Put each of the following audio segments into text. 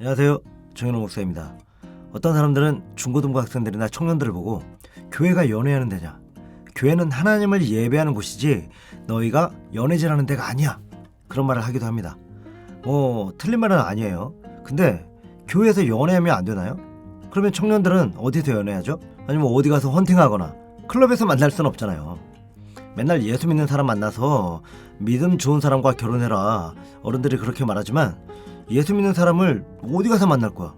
안녕하세요, 정현호 목사입니다. 어떤 사람들은 중고등부 학생들이나 청년들을 보고 교회가 연애하는 데냐, 교회는 하나님을 예배하는 곳이지 너희가 연애질하는 데가 아니야, 그런 말을 하기도 합니다. 틀린 말은 아니에요. 근데 교회에서 연애하면 안 되나요? 그러면 청년들은 어디서 연애하죠? 아니면 어디 가서 헌팅하거나 클럽에서 만날 순 없잖아요. 맨날 예수 믿는 사람 만나서 믿음 좋은 사람과 결혼해라, 어른들이 그렇게 말하지만 예수 믿는 사람을 어디 가서 만날 거야?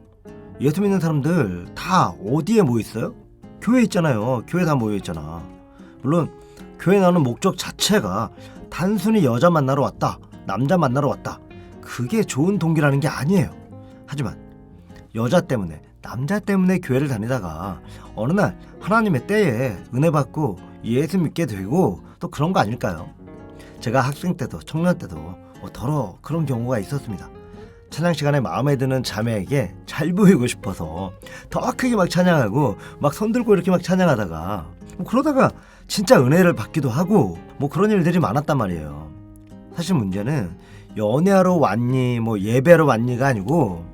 예수 믿는 사람들 다 어디에 모여 있어요? 교회에 있잖아요. 교회 다 모여 있잖아. 물론 교회 나오는 목적 자체가 단순히 여자 만나러 왔다, 남자 만나러 왔다, 그게 좋은 동기라는 게 아니에요. 하지만 여자 때문에, 남자 때문에 교회를 다니다가 어느 날 하나님의 때에 은혜 받고 예수 믿게 되고 또 그런 거 아닐까요? 제가 학생 때도 청년 때도 더러 그런 경우가 있었습니다. 찬양 시간에 마음에 드는 자매에게 잘 보이고 싶어서 더 크게 막 찬양하고 막 손들고 이렇게 막 찬양하다가 그러다가 진짜 은혜를 받기도 하고 그런 일들이 많았단 말이에요. 사실 문제는 연애하러 왔니 예배하러 왔니가 아니고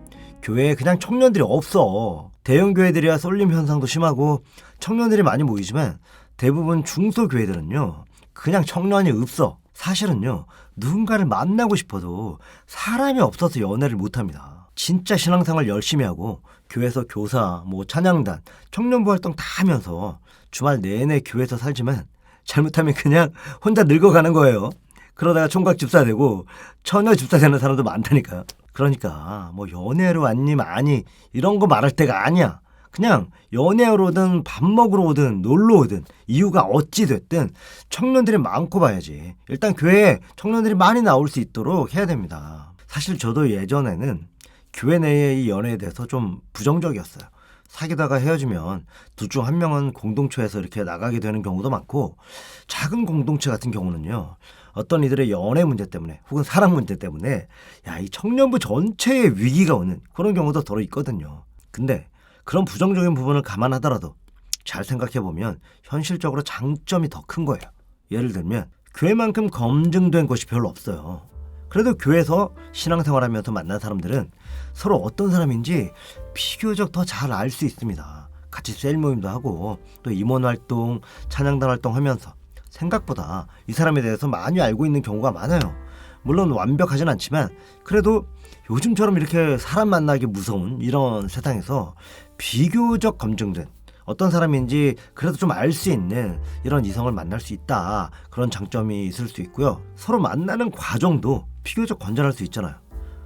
교회에 그냥 청년들이 없어. 대형 교회들이야 쏠림 현상도 심하고 청년들이 많이 모이지만 대부분 중소교회들은요 그냥 청년이 없어. 사실은요 누군가를 만나고 싶어도 사람이 없어서 연애를 못합니다. 진짜 신앙생활 열심히 하고 교회에서 교사, 찬양단, 청년부 활동 다 하면서 주말 내내 교회에서 살지만 잘못하면 그냥 혼자 늙어가는 거예요. 그러다가 총각 집사 되고 처녀 집사 되는 사람도 많다니까요. 그러니까 연애하러 왔니 마니 이런 거 말할 때가 아니야. 그냥 연애하러 오든 밥 먹으러 오든 놀러 오든 이유가 어찌 됐든 청년들이 많고 봐야지. 일단 교회에 청년들이 많이 나올 수 있도록 해야 됩니다. 사실 저도 예전에는 교회 내의 이 연애에 대해서 좀 부정적이었어요. 사귀다가 헤어지면 둘 중 한 명은 공동체에서 이렇게 나가게 되는 경우도 많고, 작은 공동체 같은 경우는요 어떤 이들의 연애 문제 때문에 혹은 사랑 문제 때문에 이 청년부 전체의 위기가 오는 그런 경우도 더러 있거든요. 근데 그런 부정적인 부분을 감안하더라도 잘 생각해보면 현실적으로 장점이 더 큰 거예요. 예를 들면 교회만큼 검증된 것이 별로 없어요. 그래도 교회에서 신앙생활하면서 만난 사람들은 서로 어떤 사람인지 비교적 더 잘 알 수 있습니다. 같이 셀 모임도 하고 또 임원 활동, 찬양단 활동하면서 생각보다 이 사람에 대해서 많이 알고 있는 경우가 많아요. 물론 완벽하진 않지만 그래도 요즘처럼 이렇게 사람 만나기 무서운 이런 세상에서 비교적 검증된 어떤 사람인지 그래도 좀 알 수 있는 이런 이성을 만날 수 있다, 그런 장점이 있을 수 있고요. 서로 만나는 과정도 비교적 건전할 수 있잖아요.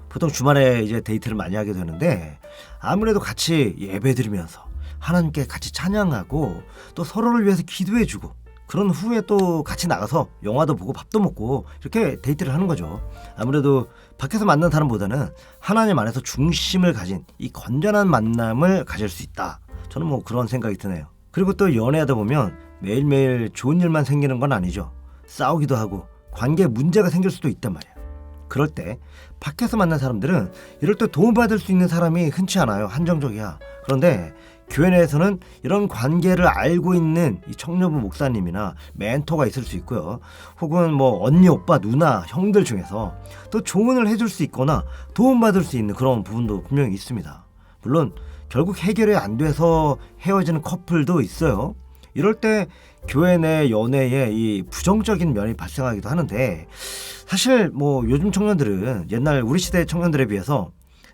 보통 주말에 이제 데이트를 많이 하게 되는데 아무래도 같이 예배 드리면서 하나님께 같이 찬양하고 또 서로를 위해서 기도해주고 그런 후에 또 같이 나가서 영화도 보고 밥도 먹고 이렇게 데이트를 하는 거죠. 아무래도 밖에서 만난 사람보다는 하나님 안에서 중심을 가진 이 건전한 만남을 가질 수 있다. 저는 그런 생각이 드네요. 그리고 또 연애하다 보면 매일매일 좋은 일만 생기는 건 아니죠. 싸우기도 하고 관계에 문제가 생길 수도 있단 말이에요. 그럴 때 밖에서 만난 사람들은 이럴 때 도움받을 수 있는 사람이 흔치 않아요. 한정적이야. 그런데 교회 내에서는 이런 관계를 알고 있는 이 청년부 목사님이나 멘토가 있을 수 있고요. 혹은 언니, 오빠, 누나, 형들 중에서 또 조언을 해줄 수 있거나 도움받을 수 있는 그런 부분도 분명히 있습니다. 물론 결국 해결이 안 돼서 헤어지는 커플도 있어요. 이럴 때 교회 내 연애에 이 부정적인 면이 발생하기도 하는데 사실 요즘 청년들은 옛날 우리 시대의 청년들에 비해서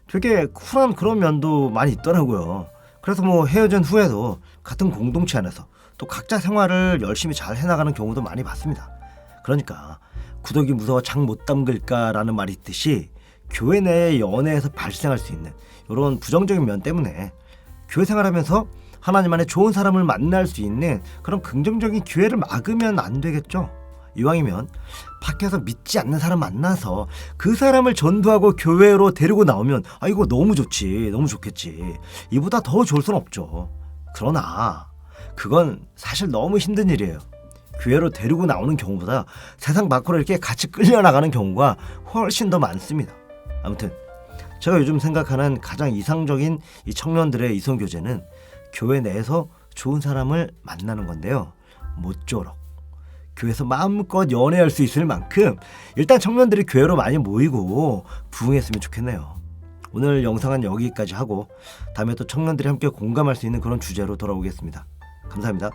되게 쿨한 그런 면도 많이 있더라고요. 그래서 헤어진 후에도 같은 공동체 안에서 또 각자 생활을 열심히 잘 해나가는 경우도 많이 봤습니다. 그러니까 구더기 무서워 장 못 담글까라는 말이 있듯이 교회 내의 연애에서 발생할 수 있는 이런 부정적인 면 때문에 교회 생활하면서 하나님 안에 좋은 사람을 만날 수 있는 그런 긍정적인 기회를 막으면 안 되겠죠. 이왕이면 밖에서 믿지 않는 사람 만나서 그 사람을 전도하고 교회로 데리고 나오면 이거 너무 좋지, 너무 좋겠지. 이보다 더 좋을 순 없죠. 그러나 그건 사실 너무 힘든 일이에요. 교회로 데리고 나오는 경우보다 세상 밖으로 이렇게 같이 끌려나가는 경우가 훨씬 더 많습니다. 아무튼 제가 요즘 생각하는 가장 이상적인 이 청년들의 이성교제는 교회 내에서 좋은 사람을 만나는 건데요. 모쪼록 교회에서 마음껏 연애할 수 있을 만큼 일단 청년들이 교회로 많이 모이고 부흥했으면 좋겠네요. 오늘 영상은 여기까지 하고 다음에 또 청년들이 함께 공감할 수 있는 그런 주제로 돌아오겠습니다. 감사합니다.